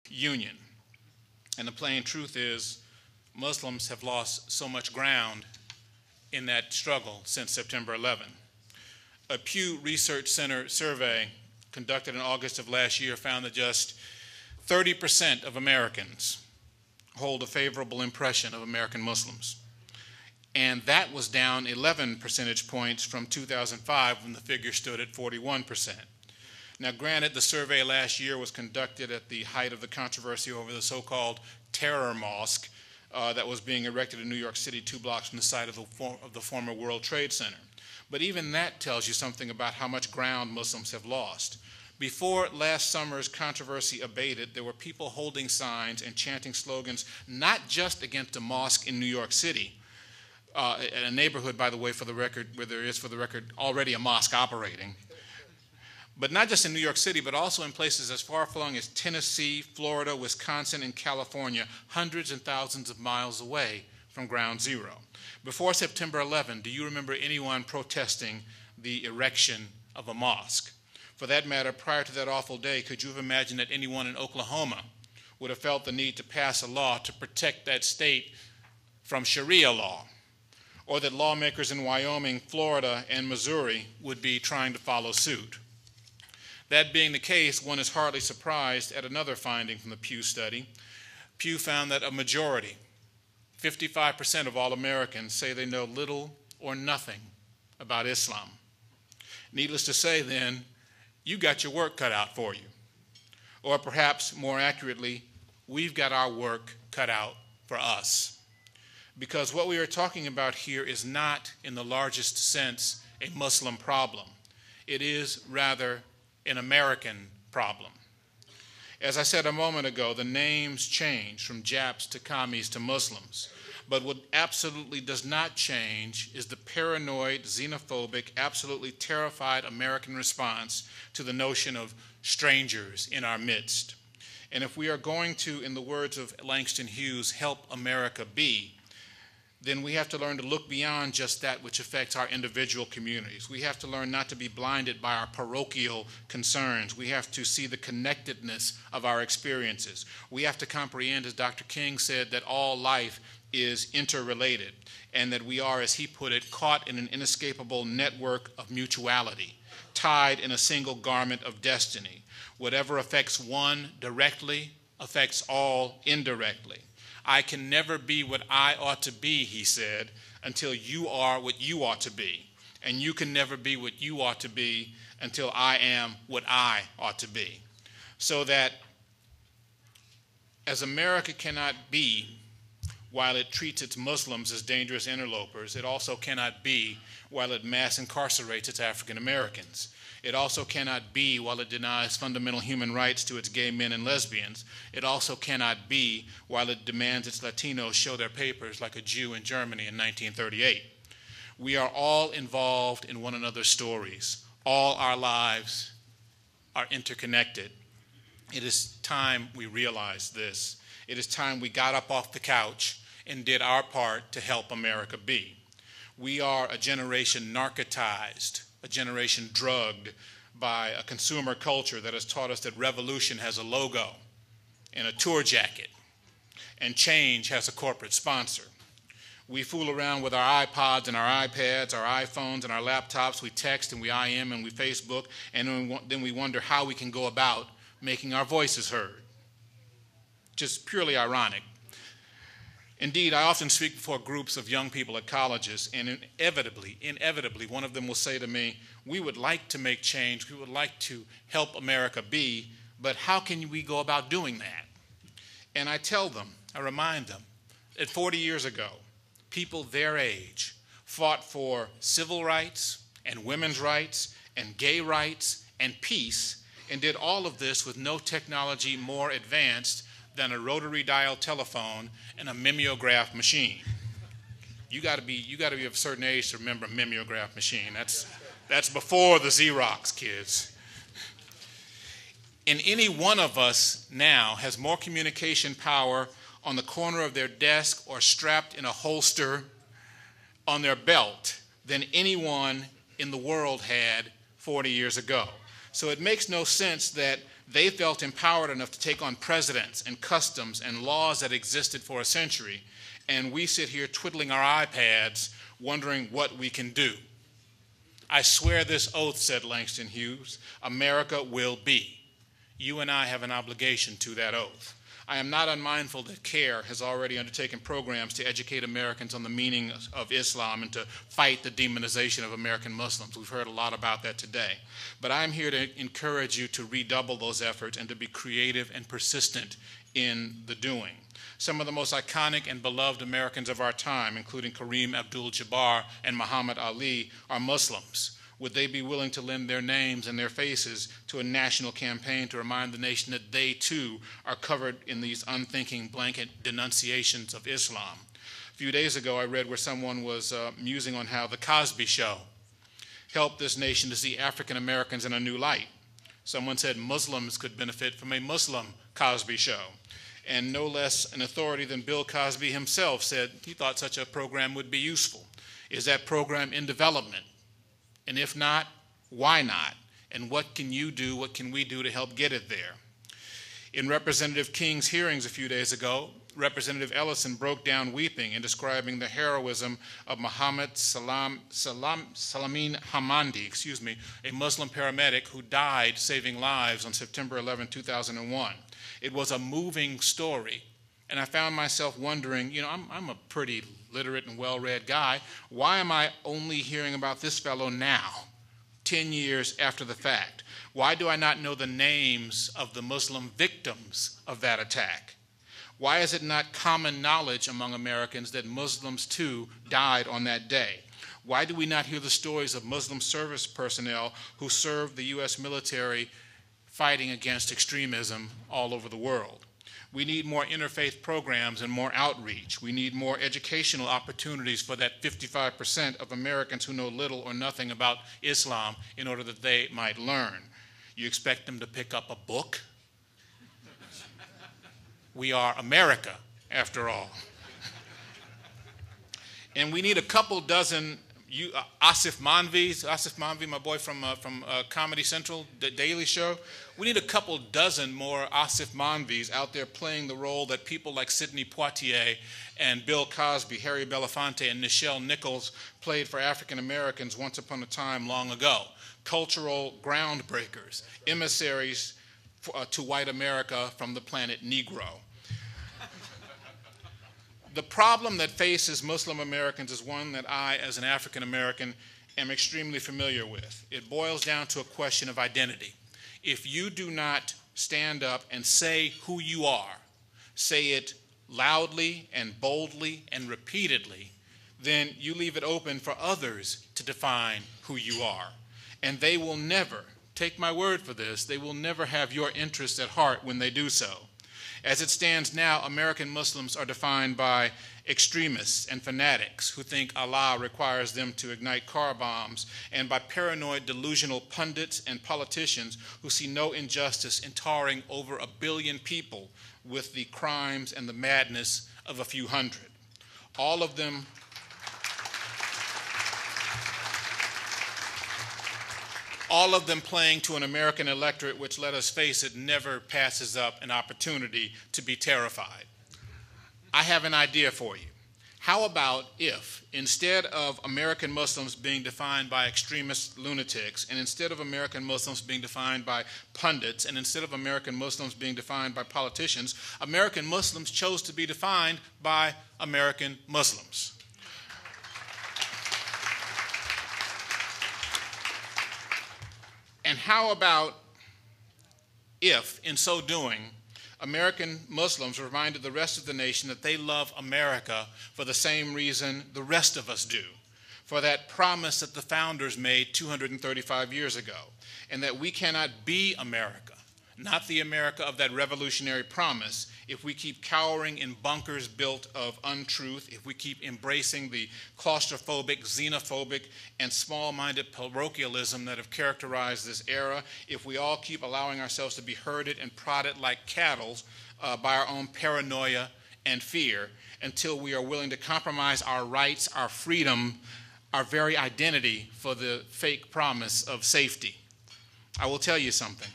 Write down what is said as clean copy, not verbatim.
union. And the plain truth is, Muslims have lost so much ground in that struggle since September 11. A Pew Research Center survey conducted in August of last year found that just 30% of Americans hold a favorable impression of American Muslims. And that was down 11 percentage points from 2005 when the figure stood at 41%. Now, granted, the survey last year was conducted at the height of the controversy over the so-called terror mosque that was being erected in New York City 2 blocks from the site of the former World Trade Center. But even that tells you something about how much ground Muslims have lost. Before last summer's controversy abated, there were people holding signs and chanting slogans not just against a mosque in New York City, a neighborhood, by the way, for the record, where there is, for the record, already a mosque operating, but not just in New York City, but also in places as far-flung as Tennessee, Florida, Wisconsin, and California, hundreds and thousands of miles away from ground zero. Before September 11, do you remember anyone protesting the erection of a mosque? For that matter, prior to that awful day, could you have imagined that anyone in Oklahoma would have felt the need to pass a law to protect that state from Sharia law, or that lawmakers in Wyoming, Florida, and Missouri would be trying to follow suit? That being the case, one is hardly surprised at another finding from the Pew study. Pew found that a majority, 55% of all Americans, say they know little or nothing about Islam. Needless to say, then, you got your work cut out for you. Or perhaps more accurately, we've got our work cut out for us. Because what we are talking about here is not, in the largest sense, a Muslim problem. It is rather an American problem. As I said a moment ago, the names change from Japs to commies to Muslims. But what absolutely does not change is the paranoid, xenophobic, absolutely terrified American response to the notion of strangers in our midst. And if we are going to, in the words of Langston Hughes, help America be, then we have to learn to look beyond just that which affects our individual communities. We have to learn not to be blinded by our parochial concerns. We have to see the connectedness of our experiences. We have to comprehend, as Dr. King said, that all life is interrelated, and that we are, as he put it, caught in an inescapable network of mutuality, tied in a single garment of destiny. Whatever affects one directly affects all indirectly. I can never be what I ought to be, he said, until you are what you ought to be. And you can never be what you ought to be until I am what I ought to be. So that as America cannot be, while it treats its Muslims as dangerous interlopers, it also cannot be while it mass incarcerates its African Americans. It also cannot be while it denies fundamental human rights to its gay men and lesbians. It also cannot be while it demands its Latinos show their papers like a Jew in Germany in 1938. We are all involved in one another's stories. All our lives are interconnected. It is time we realize this. It is time we got up off the couch and did our part to help America be. We are a generation narcotized, a generation drugged by a consumer culture that has taught us that revolution has a logo and a tour jacket, and change has a corporate sponsor. We fool around with our iPods and our iPads, our iPhones and our laptops. We text and we IM and we Facebook, and then we wonder how we can go about making our voices heard. Just purely ironic. Indeed, I often speak before groups of young people at colleges, and inevitably, one of them will say to me, we would like to make change, we would like to help America be, but how can we go about doing that? And I tell them, I remind them, that 40 years ago, people their age fought for civil rights and women's rights and gay rights and peace, and did all of this with no technology more advanced than a rotary dial telephone and a mimeograph machine. You got to be of a certain age to remember a mimeograph machine. That's before the Xerox, kids. And any one of us now has more communication power on the corner of their desk or strapped in a holster on their belt than anyone in the world had 40 years ago. So it makes no sense that They felt empowered enough to take on presidents and customs and laws that existed for a century, and we sit here twiddling our iPads wondering what we can do. I swear this oath, said Langston Hughes, America will be. You and I have an obligation to that oath. I am not unmindful that CAIR has already undertaken programs to educate Americans on the meaning of Islam and to fight the demonization of American Muslims. We've heard a lot about that today. But I'm here to encourage you to redouble those efforts and to be creative and persistent in the doing. Some of the most iconic and beloved Americans of our time, including Kareem Abdul-Jabbar and Muhammad Ali, are Muslims. Would they be willing to lend their names and their faces to a national campaign to remind the nation that they too are covered in these unthinking blanket denunciations of Islam? A few days ago I read where someone was musing on how the Cosby Show helped this nation to see African Americans in a new light. Someone said Muslims could benefit from a Muslim Cosby Show. And no less an authority than Bill Cosby himself said he thought such a program would be useful. Is that program in development? And if not, why not? And what can you do, what can we do to help get it there? In Representative King's hearings a few days ago, Representative Ellison broke down weeping in describing the heroism of Muhammad Salamin Hamandi, a Muslim paramedic who died saving lives on September 11, 2001. It was a moving story. And I found myself wondering, I'm a pretty literate and well-read guy. Why am I only hearing about this fellow now, 10 years after the fact? Why do I not know the names of the Muslim victims of that attack? Why is it not common knowledge among Americans that Muslims too died on that day? Why do we not hear the stories of Muslim service personnel who served the U.S. military fighting against extremism all over the world? We need more interfaith programs and more outreach. We need more educational opportunities for that 55% of Americans who know little or nothing about Islam in order that they might learn. You expect them to pick up a book? We are America, after all. And we need a couple dozen Asif Manvi, my boy from Comedy Central, the Daily Show. We need a couple dozen more Asif Manvis out there playing the role that people like Sidney Poitier and Bill Cosby, Harry Belafonte, and Nichelle Nichols played for African Americans once upon a time long ago. Cultural groundbreakers, emissaries to white America from the planet Negro. The problem that faces Muslim Americans is one that I, as an African American, am extremely familiar with. It boils down to a question of identity. If you do not stand up and say who you are, say it loudly and boldly and repeatedly, then you leave it open for others to define who you are. And they will never, take my word for this, they will never have your interests at heart when they do so. As it stands now, American Muslims are defined by extremists and fanatics who think Allah requires them to ignite car bombs, and by paranoid, delusional pundits and politicians who see no injustice in tarring over 1 billion people with the crimes and the madness of a few hundred. All of them playing to an American electorate which, let us face it, never passes up an opportunity to be terrified. I have an idea for you. How about if, instead of American Muslims being defined by extremist lunatics, and instead of American Muslims being defined by pundits, and instead of American Muslims being defined by politicians, American Muslims chose to be defined by American Muslims? And how about if, in so doing, American Muslims reminded the rest of the nation that they love America for the same reason the rest of us do, for that promise that the founders made 235 years ago, and that we cannot be America, not the America of that revolutionary promise, if we keep cowering in bunkers built of untruth, if we keep embracing the claustrophobic, xenophobic, and small-minded parochialism that have characterized this era, if we all keep allowing ourselves to be herded and prodded like cattle by our own paranoia and fear, until we are willing to compromise our rights, our freedom, our very identity for the fake promise of safety. I will tell you something.